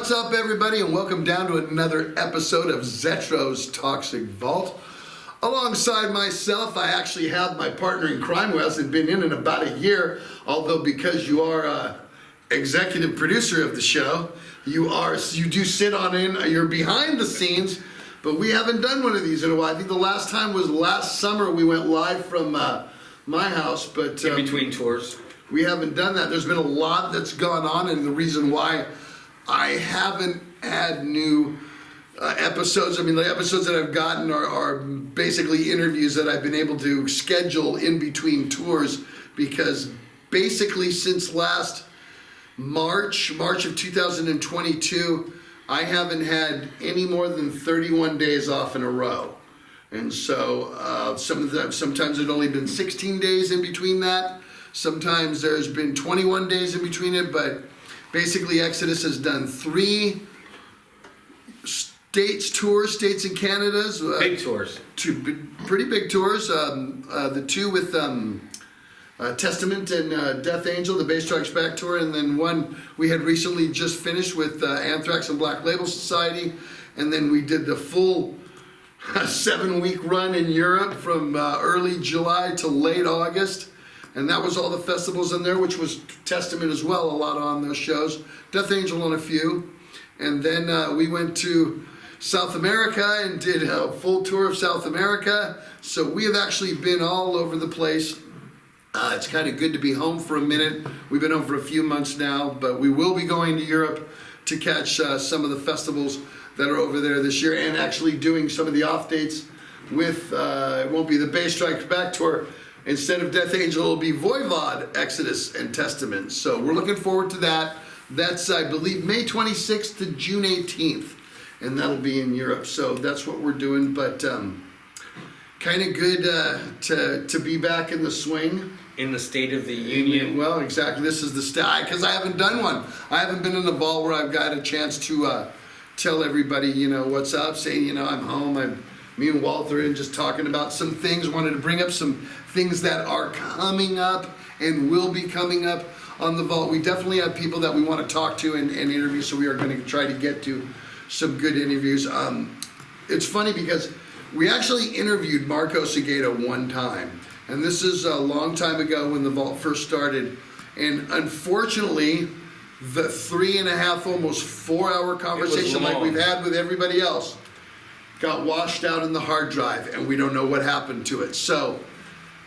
What's up, everybody, and welcome down to another episode of Zetro's Toxic Vault. Alongside myself, I actually have my partner in crime who hasn't been in about a year, although because you are executive producer of the show, you do sit on in, you're behind the scenes, but we haven't done one of these in a while. I think the last time was last summer. We went live from my house, but in between tours. We haven't done that. There's been a lot that's gone on, and the reason why I haven't had new episodes. I mean, the episodes that I've gotten are basically interviews that I've been able to schedule in between tours, because basically since last March of 2022, I haven't had any more than 31 days off in a row. And so sometimes it's only been 16 days in between that. Sometimes there's been 21 days in between it, but basically Exodus has done 3 states and Canada's. Big tours. 2 pretty big tours. The 2 with Testament and Death Angel, the Bass Strikes Back tour, and then one we had recently just finished with Anthrax and Black Label Society, and then we did the full 7-week run in Europe from early July to late August. And that was all the festivals in there, which was Testament as well, a lot on those shows. Death Angel on a few. And then we went to South America and did a full tour of South America. So we have actually been all over the place. It's kind of good to be home for a minute. We've been home for a few months now, but we will be going to Europe to catch some of the festivals that are over there this year, and actually doing some of the off dates with, it won't be the Bass Strikes Back tour. Instead of Death Angel, it'll be Voivod, Exodus, and Testament. So we're looking forward to that. That's, I believe, May 26th to June 18th. And that'll be in Europe. So that's what we're doing. But kind of good to be back in the swing. In the State of the Union. Well, exactly. This is the state, because I haven't done one. I haven't been in the vault where I've got a chance to tell everybody, what's up, saying, I'm home. Me and Walter and just talking about some things. Wanted to bring up some things that are coming up and will be coming up on the vault. We definitely have people that we want to talk to and interview, so we are going to try to get to some good interviews. It's funny because we actually interviewed Marco Segata one time, and this is a long time ago when the vault first started. And unfortunately, the 3.5, almost 4-hour conversation like we've had with everybody else got washed out in the hard drive, and we don't know what happened to it. So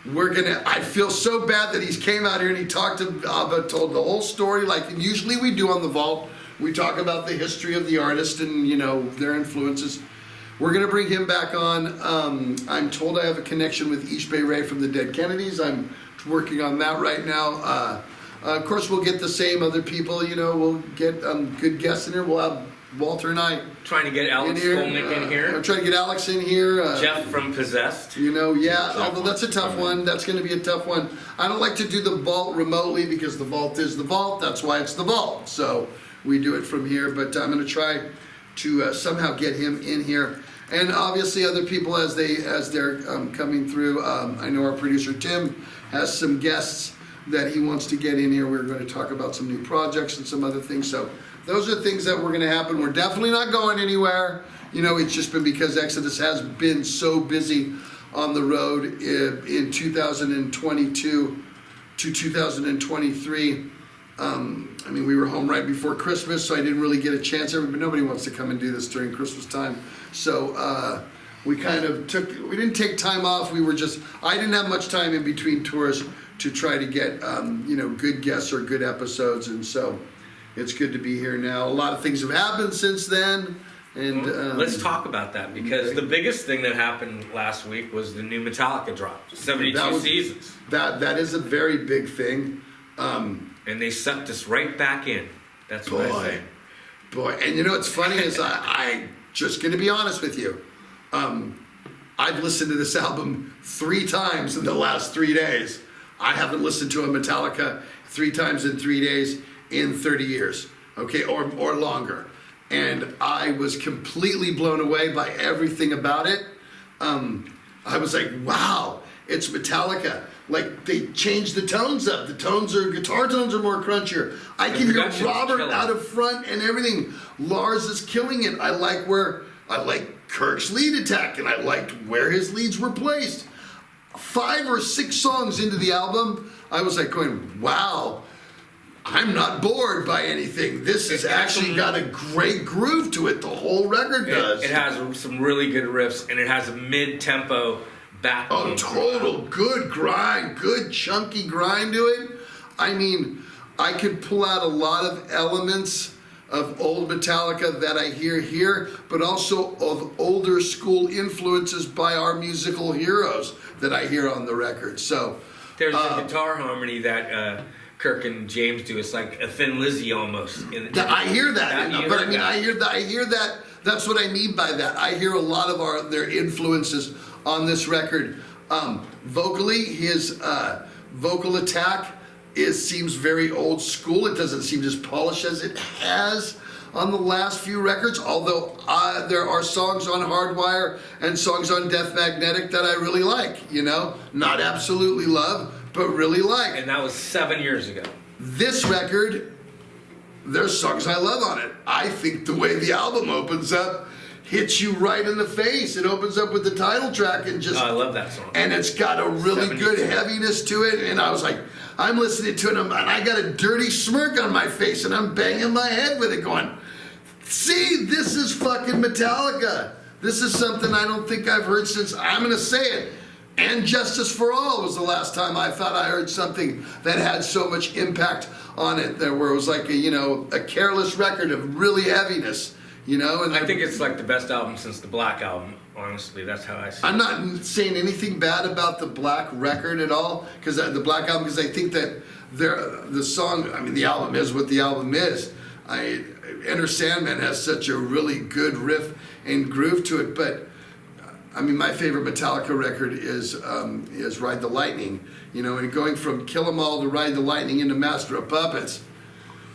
I feel so bad that he's came out here and he told the whole story like usually we do on the vault. We talk about the history of the artist and, their influences. We're gonna bring him back on. I'm told I have a connection with East Bay Ray from the Dead Kennedys. I'm working on that right now. Of course, we'll get the same other people, we'll get good guests in here. We'll have Walter and I trying to get Alex Skolnick in here. I'm trying to get Alex in here. Jeff from Possessed. Although that's a tough one. That's going to be a tough one. I don't like to do the vault remotely because the vault is the vault. That's why it's the vault. So we do it from here. But I'm going to try to somehow get him in here. And obviously other people as they're coming through. I know our producer Tim has some guests that he wants to get in here. We're going to talk about some new projects and some other things. So those are things that were going to happen. We're definitely not going anywhere. It's just been because Exodus has been so busy on the road in 2022 to 2023. We were home right before Christmas, so I didn't really get a chance. Nobody wants to come and do this during Christmas time. So we didn't take time off. I didn't have much time in between tours to try to get, good guests or good episodes. And so it's good to be here now. A lot of things have happened since then. And let's talk about that, because the biggest thing that happened last week was the new Metallica drop. 72 seasons. That is a very big thing. And they sucked us right back in. That's what I say. Boy, and what's funny is I just going to be honest with you. I've listened to this album 3 times in the last 3 days. I haven't listened to a Metallica 3 times in 3 days in 30 years, okay, or longer. And I was completely blown away by everything about it. I was like, wow. it's Metallica. Like, they changed the tones up. Guitar tones are more crunchier. I can hear Robert out of front and everything. Lars is killing it. I like Kirk's lead attack, and I liked where his leads were placed. 5 or 6 songs into the album, I was like going, wow, I'm not bored by anything. This has actually got a great groove to it. The whole record does. It has some really good riffs, and it has a mid-tempo backbone. Oh, total good grind, good chunky grind to it. I mean, I could pull out a lot of elements of old Metallica that I hear here, but also of older school influences by our musical heroes that I hear on the record. So there's a guitar harmony that Kirk and James do. It's like a Thin Lizzy almost. I hear that, but I mean, I hear that. That's what I mean by that. I hear a lot of their influences on this record. Vocally, his vocal attack seems very old school. It doesn't seem as polished as it has on the last few records, although there are songs on Hardwire and songs on Death Magnetic that I really like, not absolutely love, but really like. And that was 7 years ago. This record, there's songs I love on it. I think the way the album opens up hits you right in the face. It opens up with the title track and just... I love that song. And it's got a really good heaviness to it, and I was like, I'm listening to it, and I got a dirty smirk on my face, and I'm banging my head with it going, see, this is fucking Metallica. This is something I don't think I've heard since, I'm going to say it, And Justice for All was the last time I thought I heard something that had so much impact on it, where it was like a careless record of really heaviness. And I think it's like the best album since the Black Album. Honestly, that's how I see it. I'm not saying anything bad about the Black record at all, because the Black Album, because I think that the song, the album is what the album is. Enter Sandman has such a really good riff and groove to it, but my favorite Metallica record is Ride the Lightning. And going from Kill 'Em All to Ride the Lightning into Master of Puppets.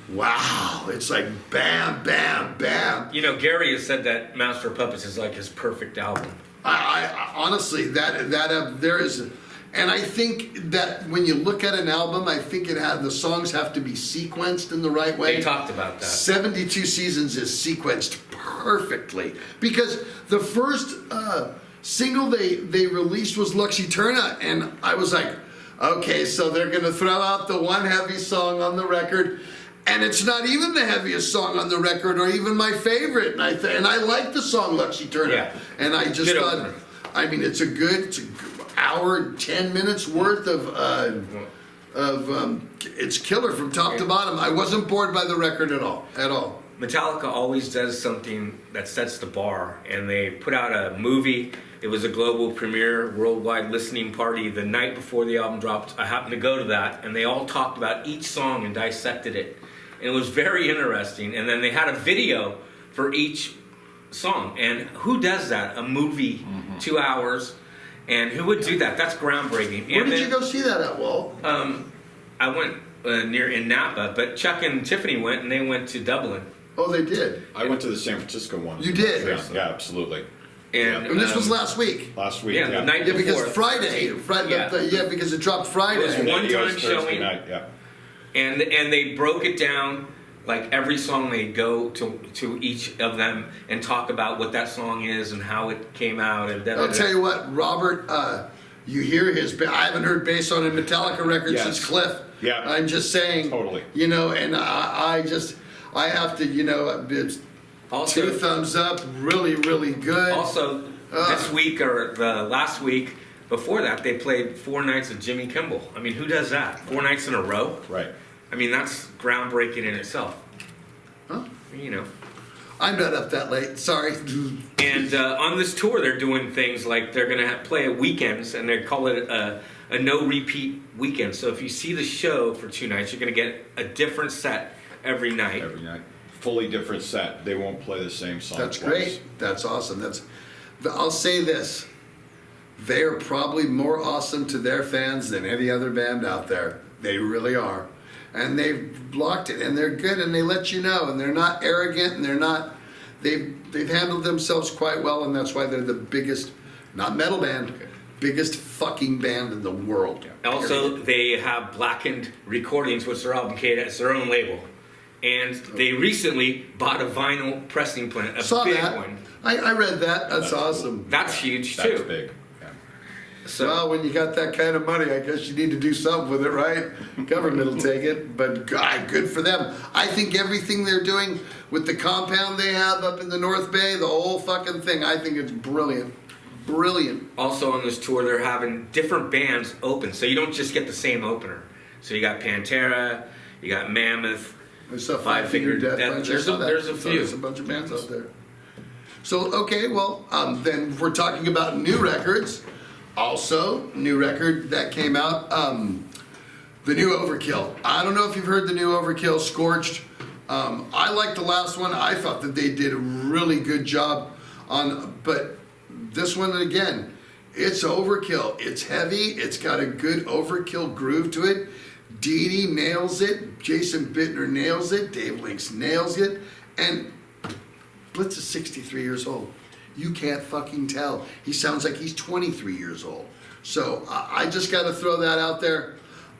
Wow, it's like bam, bam, bam. Gary has said that Master of Puppets is like his perfect album. I honestly, there is, and I think that when you look at an album, I think the songs have to be sequenced in the right way. They talked about that. 72 Seasons is sequenced perfectly, because the first single they released was Lux Eterna, and I was like, okay, so they're gonna throw out the one heavy song on the record. And it's not even the heaviest song on the record, or even my favorite. And I like the song Lux Eterna. Yeah. And I just thought, it's a good hour and 10 minutes worth of it's killer from top to bottom. I wasn't bored by the record at all. Metallica always does something that sets the bar, and they put out a movie. It was a global premiere, worldwide listening party the night before the album dropped. I happened to go to that, and they all talked about each song and dissected it. And it was very interesting. And then they had a video for each song. And who does that? A movie, 2 hours. And who would do that? That's groundbreaking. Where did you go see that at, Walt? I went in Napa, but Chuck and Tiffany went, and they went to Dublin. Oh, they did? I went to the San Francisco one. You did? Yeah, absolutely. And this was last week. Last week, the night before. Because Friday, because it dropped Friday. It was one-time showing. Night, yeah. And they broke it down, like every song they go to each of them and talk about what that song is and how it came out. And I'll tell you what, Robert, you hear I haven't heard bass on a Metallica record since Cliff. Yeah. I'm just saying. Totally. And I have to, it's also, 2 thumbs up, really, really good. Also, this week or the last week before that, they played 4 nights of Jimmy Kimmel. Who does that? 4 nights in a row? Right. That's groundbreaking in itself. Huh? I'm not up that late, sorry. And on this tour, they're doing things like they're going to play at weekends, and they call it a no-repeat weekend. So if you see the show for 2 nights, you're going to get a different set every night. Every night. Fully different set. They won't play the same song That's twice. great. That's awesome. I'll say this. They are probably more awesome to their fans than any other band out there. They really are. And they've blocked it, and they're good, and they let you know, and they're not arrogant, and they've handled themselves quite well, and that's why they're the biggest, not metal band, biggest fucking band in the world. Also, Period. they have Blackened Recordings, which are obligated as their own label. And they recently bought a vinyl pressing plant, a Saw big that. one. I read that. That's awesome. That's huge That's too. big. Yeah. So Well, when you got that kind of money, I guess you need to do something with it, right? Government will take it, but God, good for them. I think everything they're doing with the compound they have up in the North Bay, the whole fucking thing, I think it's brilliant. Brilliant. also on this tour, they're having different bands open, so you don't just get the same opener. So you got Pantera, you got Mammoth. There's a Five Finger Death Punch. There's a few. There's a bunch of bands out there. So, okay, well, then we're talking about new records. Also, new record that came out, the new Overkill. I don't know if you've heard the new Overkill, Scorched. I liked the last one. I thought that they did a really good job on, but this one again, it's Overkill. It's heavy. It's got a good Overkill groove to it. Dee Dee nails it. Jason Bittner nails it. Dave Links nails it. And Blitz is 63 years old. You can't fucking tell. He sounds like he's 23 years old. So I just got to throw that out there.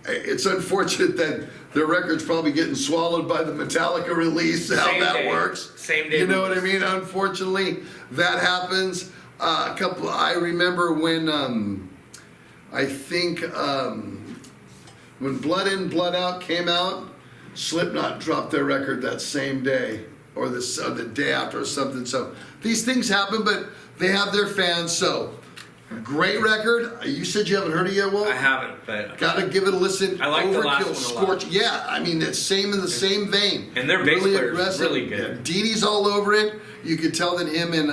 It's unfortunate that their record's probably getting swallowed by the Metallica release. How Same that day. works. Same day You know what I release. mean? Unfortunately, that happens. I remember when I think when Blood In, Blood Out came out, Slipknot dropped their record that same day or the day after or something. So these things happen, but they have their fans. So great record. You said you haven't heard it yet, Walt? I haven't, but Gotta give it a listen. I like the last Overkill, one a lot. Scorch. Yeah, I mean it's in the same vein. And their bass player is really good. Dee Dee's all over it. You could tell that him and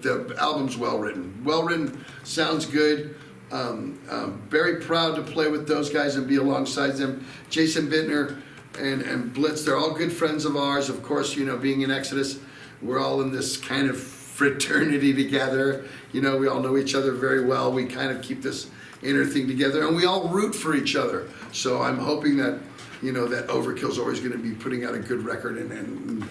the album's well written. Well written, sounds good. Very proud to play with those guys and be alongside them. Jason Bittner and Blitz, they're all good friends of ours. Of course, you know, being in Exodus, we're all in this kind of fraternity together. You know, we all know each other very well. We kind of keep this inner thing together, and we all root for each other. So I'm hoping that, you know, that Overkill's always going to be putting out a good record and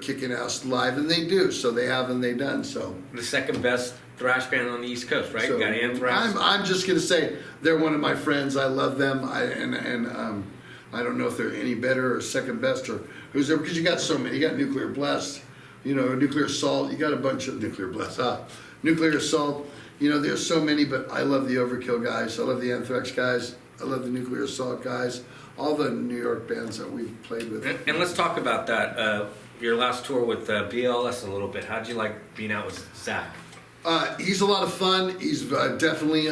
kicking ass live, and they do. So they have and they done. So the second best thrash band on the East Coast, right? so You got Anthrax. I'm just going to say they're one of my friends. I love them. I don't know if they're any better or second best or who's there, because you got so many. You got Nuclear Blast, you know, Nuclear Assault. You got a bunch of Nuclear Blast. Nuclear Assault. You know, there's so many, but I love the Overkill guys. I love the Anthrax guys. I love the Nuclear Assault guys. All the New York bands that we've played with. And let's talk about that. Your last tour with BLS a little bit. How'd you like being out with Zach? He's a lot of fun. He's definitely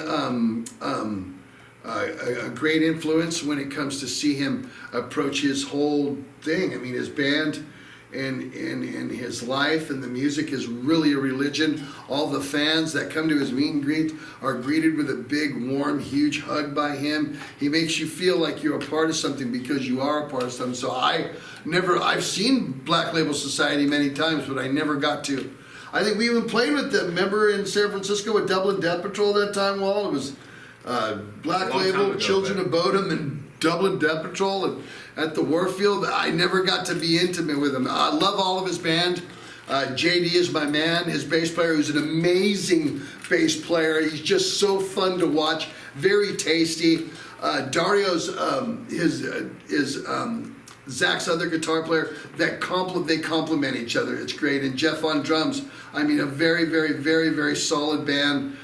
a great influence when it comes to see him approach his whole thing. I mean, his band and his life and the music is really a religion. All the fans that come to his meet and greet are greeted with a big, warm, huge hug by him. He makes you feel like you're a part of something because you are a part of something. So I've seen Black Label Society many times, but I never got to. I think we even played with them. Remember in San Francisco with Dublin Death Patrol that time, Walt? It was Black Long time Label, ago, Children but- of Bodom, and Dublin Death Patrol, and at the Warfield. I never got to be intimate with him. I love all of his band. JD is my man, his bass player, who's an amazing bass player. He's just so fun to watch, very tasty. Dario's Zach's other guitar player. They complement each other. It's great. And Jeff on drums. I mean, a very, very, very, very solid band.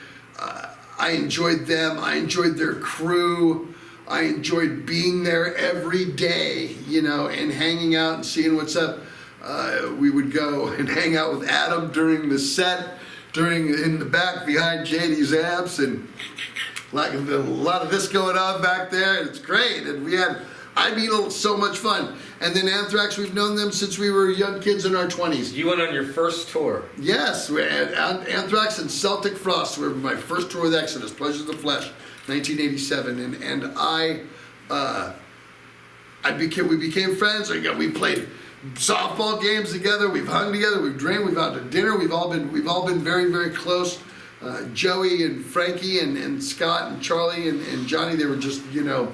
I enjoyed them. I enjoyed their crew. I enjoyed being there every day, you know, and hanging out and seeing what's up. We would go and hang out with Adam during the set, in the back behind JD's amps, and like a lot of this going on back there. It's great, and so much fun. And then Anthrax, we've known them since we were young kids in our 20s. You went on your first tour. Yes, Anthrax and Celtic Frost were my first tour with Exodus, Pleasures of the Flesh, 1987, we became friends. We played softball games together. We've hung together. We've drank. We've out to dinner. We've all been very, very close. Joey and Frankie and Scott and Charlie and Johnny. They were just, you know.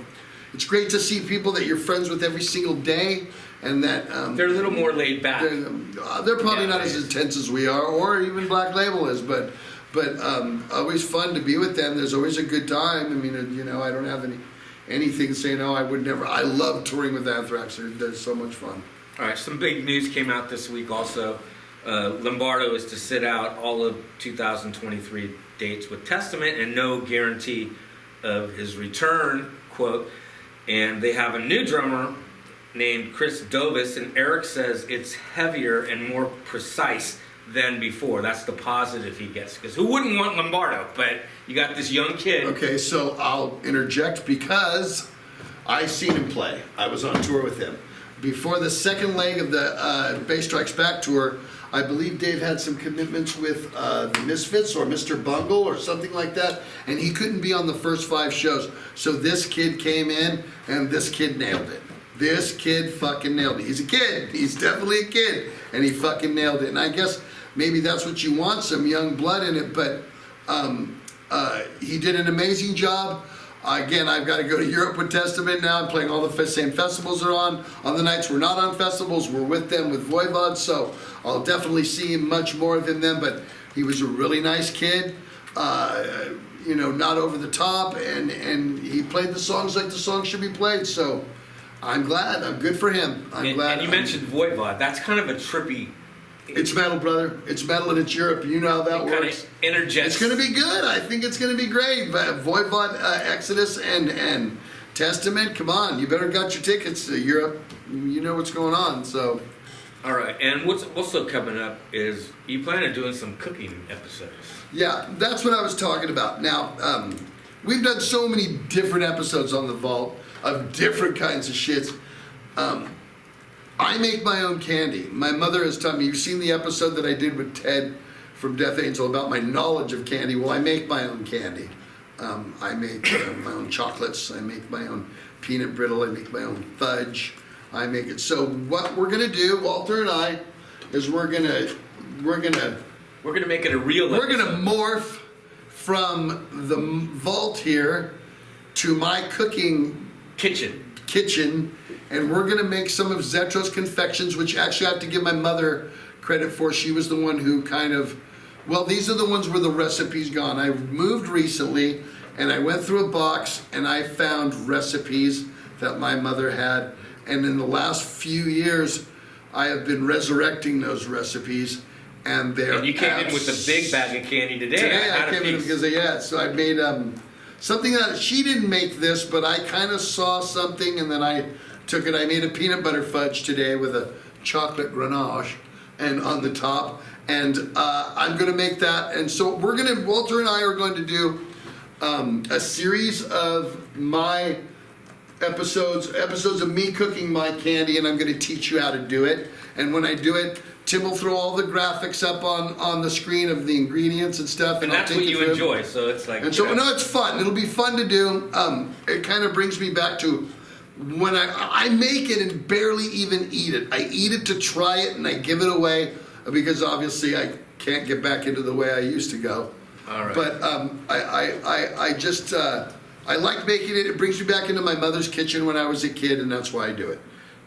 It's great to see people that you're friends with every single day, and that They're a little more laid back. they're probably not as intense as we are, or even Black Label is, but But always fun to be with them. There's always a good time. I mean, I don't have anything saying, oh, I would never. I love touring with Anthrax. They're so much fun. All right, some big news came out this week also. Lombardo is to sit out all of 2023 dates with Testament and no guarantee of his return, quote. And they have a new drummer named Chris Dovis, and Eric says it's heavier and more precise than before. That's the positive he gets. Because who wouldn't want Lombardo? But you got this young kid. Okay, so I'll interject because I seen him play. I was on tour with him. Before the second leg of the Bass Strikes Back tour, I believe Dave had some commitments with the Misfits or Mr. Bungle or something like that, and he couldn't be on the first 5 shows. So this kid came in, and this kid nailed it. This kid fucking nailed it. He's a kid. He's definitely a kid, and he fucking nailed it. And I guess maybe that's what you want, some young blood in it, but he did an amazing job. Again, I've got to go to Europe with Testament now. I'm playing all the same festivals they're on. On the nights we're not on festivals, we're with them with Voivod, so I'll definitely see much more of him then, but he was a really nice kid, not over the top, and he played the songs like the songs should be played, so I'm glad. I'm good for him. I'm glad. And you mentioned Voivod. That's kind of a trippy... It's metal, brother. It's metal and it's Europe. You know how that works. Interjects. It's going to be good. I think it's going to be great. Voivod, Exodus, and Testament. Come on, you better got your tickets to Europe. You know what's going on. So, all right. And what's also coming up is you plan on doing some cooking episodes. Yeah, that's what I was talking about. Now, we've done so many different episodes on the Vault of different kinds of shits. I make my own candy. My mother has taught me. You've seen the episode that I did with Ted from Death Angel about my knowledge of candy. Well, I make my own candy. I make my own chocolates. I make my own peanut brittle. I make my own fudge. I make it. So what we're gonna do, Walter and I, is we're gonna make it a real episode. We're gonna morph from the Vault here to my cooking kitchen, and we're gonna make some of Zetros confections, which actually I have to give my mother credit for. She was the one who these are the ones where the recipe's gone. I moved recently, and I went through a box, and I found recipes that my mother had, and in the last few years, I have been resurrecting those recipes, and they're... And you came in with a big bag of candy today. Today I came in because so I made something that she didn't make this, but I kind of saw something, and then I took it. I made a peanut butter fudge today with a chocolate ganache and on the top, and I'm going to make that. And so Walter and I are going to do a series of my episodes of me cooking my candy, and I'm going to teach you how to do it. And when I do it, Tim will throw all the graphics up on the screen of the ingredients and stuff. And that's what you enjoy, so it's like... And so, no, it's fun. It'll be fun to do. It kind of brings me back to when I make it and barely even eat it. I eat it to try it, and I give it away because obviously I can't get back into the way I used to go. All right. But I like making it. It brings me back into my mother's kitchen when I was a kid, and that's why I do it.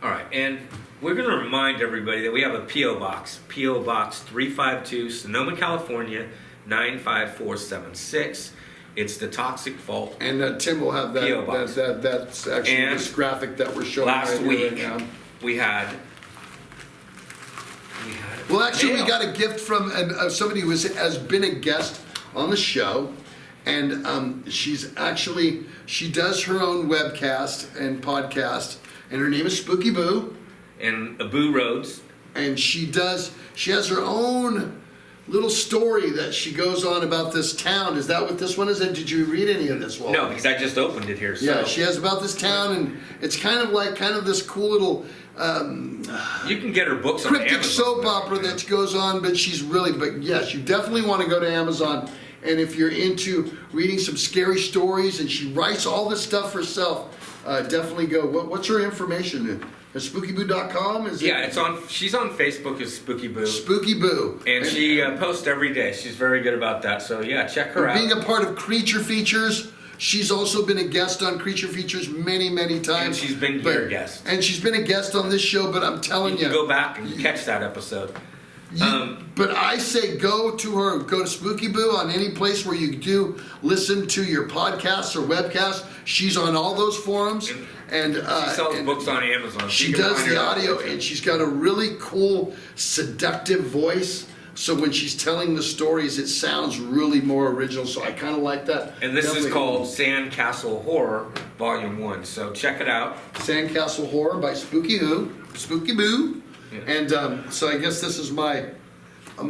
All right, and we're going to remind everybody that we have a P.O. Box. P.O. Box 352, Sonoma, California, 95476. It's the Toxic Vault. And Tim will have that. That's actually and this graphic that we're showing last right week, here right now. we had Well, actually, we got a gift from somebody who has been a guest on the show, and she does her own webcast and podcast, and her name is Spooky Boo. And Abu Rhodes. And she has her own little story that she goes on about this town. Is that what this one is? And did you read any of this, Walter? No, because I just opened it here. So. Yeah, she has about this town, and it's kind of this cool little... you can get her books on Amazon. Cryptic soap opera that goes on, but yes, you definitely want to go to Amazon. And if you're into reading some scary stories, and she writes all this stuff herself, definitely go. What's her information? SpookyBoo.com? She's on Facebook as Spooky Boo. Spooky Boo. And she posts every day. She's very good about that. So yeah, check her out. Being a part of Creature Features, she's also been a guest on Creature Features many, many times. And she's been your guest. And she's been a guest on this show, but I'm telling you. You can go back and catch that episode. But I say go to Spooky Boo on any place where you do listen to your podcasts or webcasts. She's on all those forums. And she sells books on Amazon. She does the audio, and she's got a really cool, seductive voice. So when she's telling the stories, it sounds really more original. So I kind of like that. And this Definitely. is called Sandcastle Horror, Volume 1. So check it out. Sandcastle Horror by Spooky Boo. Yeah. And so I guess this is my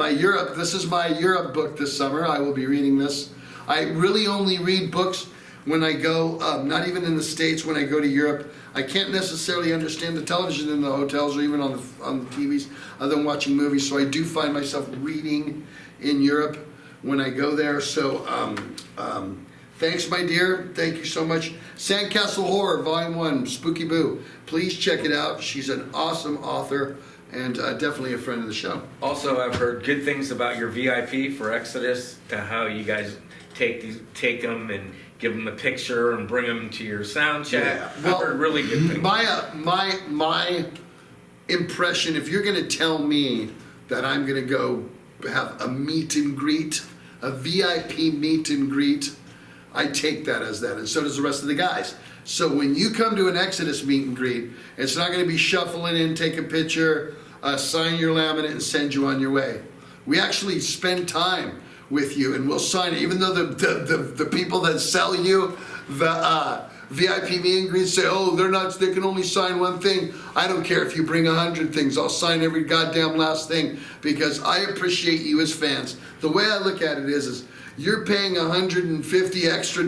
Europe. This is my Europe book this summer. I will be reading this. I really only read books when I go, not even in the States, when I go to Europe. I can't necessarily understand the television in the hotels or even on the TVs other than watching movies. So I do find myself reading in Europe when I go there. So thanks, my dear. Thank you so much. Sandcastle Horror, Volume 1, Spooky Boo. Please check it out. She's an awesome author and definitely a friend of the show. Also, I've heard good things about your VIP for Exodus, to how you guys take them and give them a picture and bring them to your sound check. Yeah. Well, I've heard really good things. My impression, if you're going to tell me that I'm going to go have a meet and greet, a VIP meet and greet, I take that as that, and so does the rest of the guys. So when you come to an Exodus meet and greet, it's not going to be shuffling in, take a picture, sign your laminate, and send you on your way. We actually spend time with you, and we'll sign it. Even though the people that sell you the VIP meet and greet say, oh, they can only sign one thing. I don't care if you bring 100 things. I'll sign every goddamn last thing, because I appreciate you as fans. The way I look at it is you're paying $150 extra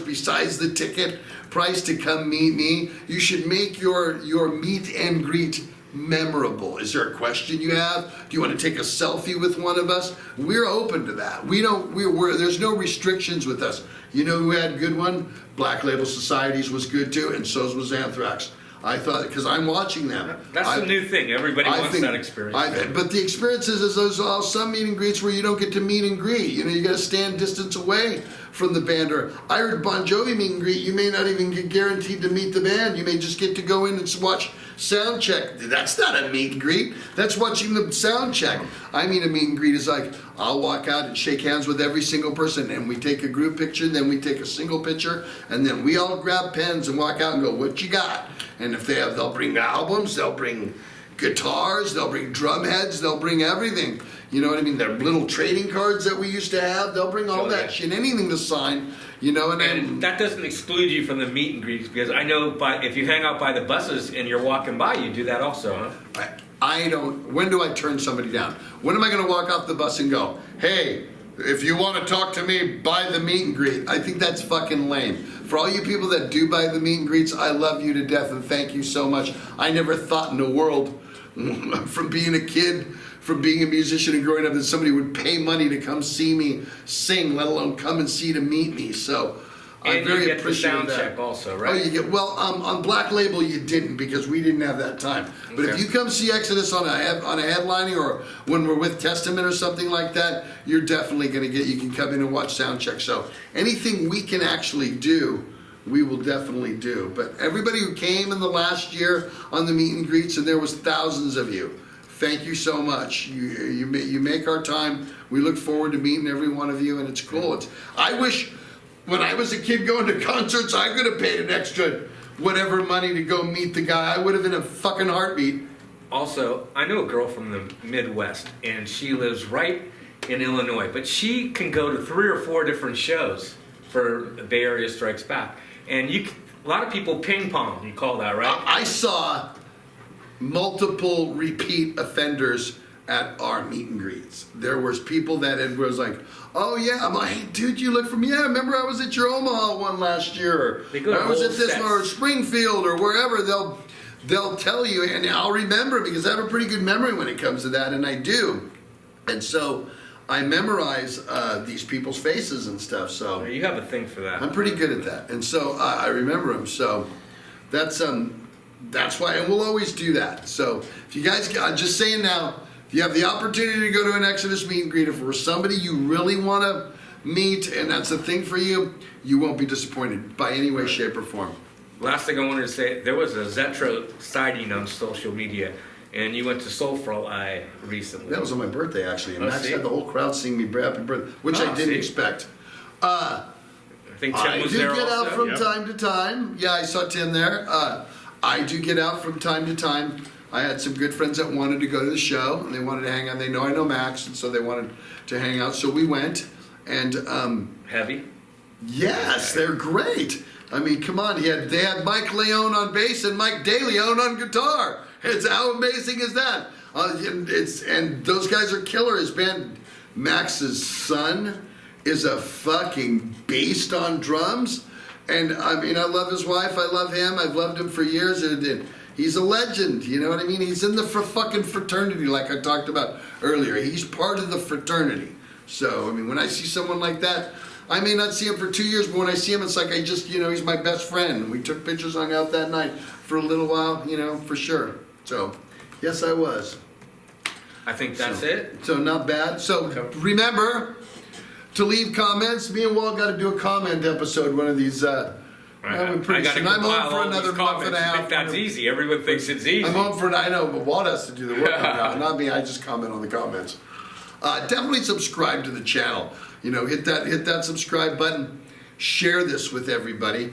besides the ticket price to come meet me. You should make your meet and greet memorable. Is there a question you have? Do you want to take a selfie with one of us? We're open to that. There's no restrictions with us. You know who had a good one? Black Label Societies was good too, and so was Anthrax. I thought, because I'm watching them. That's the new thing. Everybody wants that experience. But the experience is there's some meet and greets where you don't get to meet and greet. You know, you got to stand distance away from the band. Or I heard Bon Jovi meet and greet, you may not even get guaranteed to meet the band. You may just get to go in and watch sound check. That's not a meet and greet. That's watching the sound check. I mean, a meet and greet is like, I'll walk out and shake hands with every single person, and we take a group picture, then we take a single picture, and then we all grab pens and walk out and go, what you got? And if they'll bring albums, they'll bring guitars, they'll bring drum heads, they'll bring everything. You know what I mean? Their little trading cards that we used to have, they'll bring all that shit, anything to sign. You know, and that doesn't exclude you from the meet and greets, because I know if you hang out by the buses and you're walking by, you do that also, huh? I don't. When do I turn somebody down? When am I going to walk off the bus and go, hey, if you want to talk to me, buy the meet and greet? I think that's fucking lame. For all you people that do buy the meet and greets, I love you to death and thank you so much. I never thought in the world, from being a kid, from being a musician and growing up, that somebody would pay money to come see me sing, let alone come and see to meet me. So I'm very appreciative of that. And you get the sound check also, right? Oh, you get, well, on Black Label you didn't, because we didn't have that time. But if you come see Exodus on a headlining, or when we're with Testament or something like that, you're definitely going to you can come in and watch sound check. So anything we can actually do, we will definitely do. But everybody who came in the last year on the meet and greets, and there was thousands of you, thank you so much. You make our time. We look forward to meeting every one of you, and it's cool. I wish when I was a kid going to concerts, I could have paid an extra whatever money to go meet the guy. I would have in a fucking heartbeat. Also, I know a girl from the Midwest, and she lives right in Illinois, but she can go to 3 or 4 different shows for Bay Area Strikes Back. And a lot of people ping pong, you call that, right? I saw multiple repeat offenders at our meet and greets. There was people that was like, oh yeah, I'm like, hey, dude, you look from, yeah, remember I was at your Omaha one last year, or I was at this one, or Springfield, or wherever. They'll tell you, and I'll remember, because I have a pretty good memory when it comes to that, and I do. And so I memorize these people's faces and stuff. So you have a thing for that. I'm pretty good at that, and so I remember them. So that's why, and we'll always do that. So if you guys, I'm just saying now, if you have the opportunity to go to an Exodus meet and greet, if we're somebody you really want to meet, and that's a thing for you, you won't be disappointed by any way, shape, or form. Last thing I wanted to say, there was a Zetro sighting on social media, And you went to Soulfly recently. That was on my birthday, actually. And Oh, Max see? had the whole crowd sing me happy birthday, which I Oh, didn't see? expect. I think Tim I was do there get also. out from Yep. time to time. Yeah, I saw Tim there. I do get out from time to time. I had some good friends that wanted to go to the show, and they wanted to hang out. They know I know Max, and so they wanted to hang out. So we went, and Heavy. yes, they're great. I mean, come on, they had Mike Leone on bass and Mike DeLeon on guitar. It's how amazing is that? And those guys are killer. His band, Max's son, is a fucking beast on drums. And I mean, I love his wife. I love him. I've loved him for years. And he's a legend. You know what I mean? He's in the fucking fraternity, like I talked about earlier. He's part of the fraternity. So I mean, when I see someone like that, I may not see him for 2 years, but when I see him, it's like I just, he's my best friend. We took pictures, hung out that night for a little while, for sure. So, yes, I was. I think that's it. So not bad. So remember to leave comments. Me and Walt got to do a comment episode one of these. I Pretty got to soon. I'm home compile for all another these month and comments. a You half. think that's easy? Everyone thinks it's easy. I'm home for I know, but Walt has to do the work now, not me. I just comment on the comments. Definitely subscribe to the channel. Hit that subscribe button. Share this with everybody,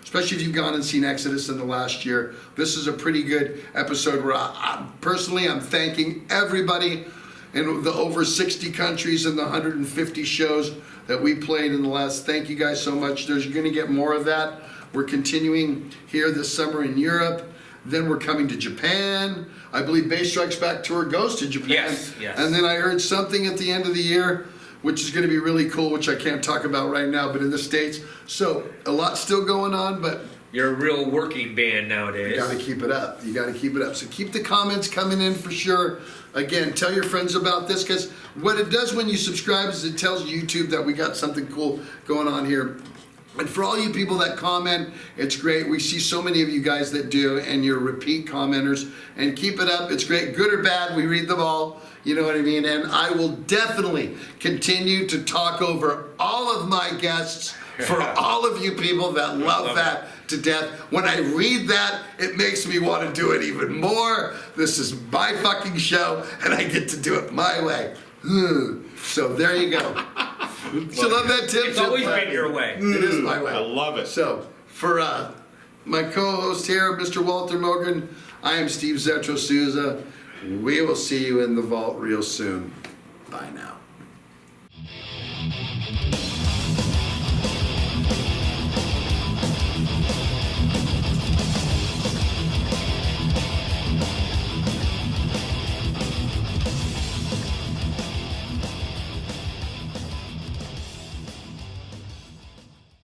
especially if you've gone and seen Exodus in the last year. This is a pretty good episode where I'm thanking everybody in the over 60 countries and the 150 shows that we played in the last. Thank you guys so much. There's going to get more of that. We're continuing here this summer in Europe. Then we're coming to Japan. I believe Bass Strikes Back Tour goes to Japan. Yes. And then I heard something at the end of the year, which is going to be really cool, which I can't talk about right now, but in the States. So a lot still going on, but You're a real working band nowadays. you got to keep it up. You got to keep it up. So keep the comments coming in for sure. Again, tell your friends about this, because what it does when you subscribe is it tells YouTube that we got something cool going on here. And for all you people that comment, it's great. We see so many of you guys that do, and you're repeat commenters. And keep it up. It's great. Good or bad, we read them all. You know what I mean? And I will definitely continue to talk over all of my guests for all of you people that love that to death. When I read that, it makes me want to do it even more. This is my fucking show, and I get to do it my way. So there you go. You love that, Tim? It's always been your way. It is my way. I love it. So, for my co-host here, Mr. Walter Morgan, I am Steve Zetro Souza. We will see you in the vault real soon. Bye now.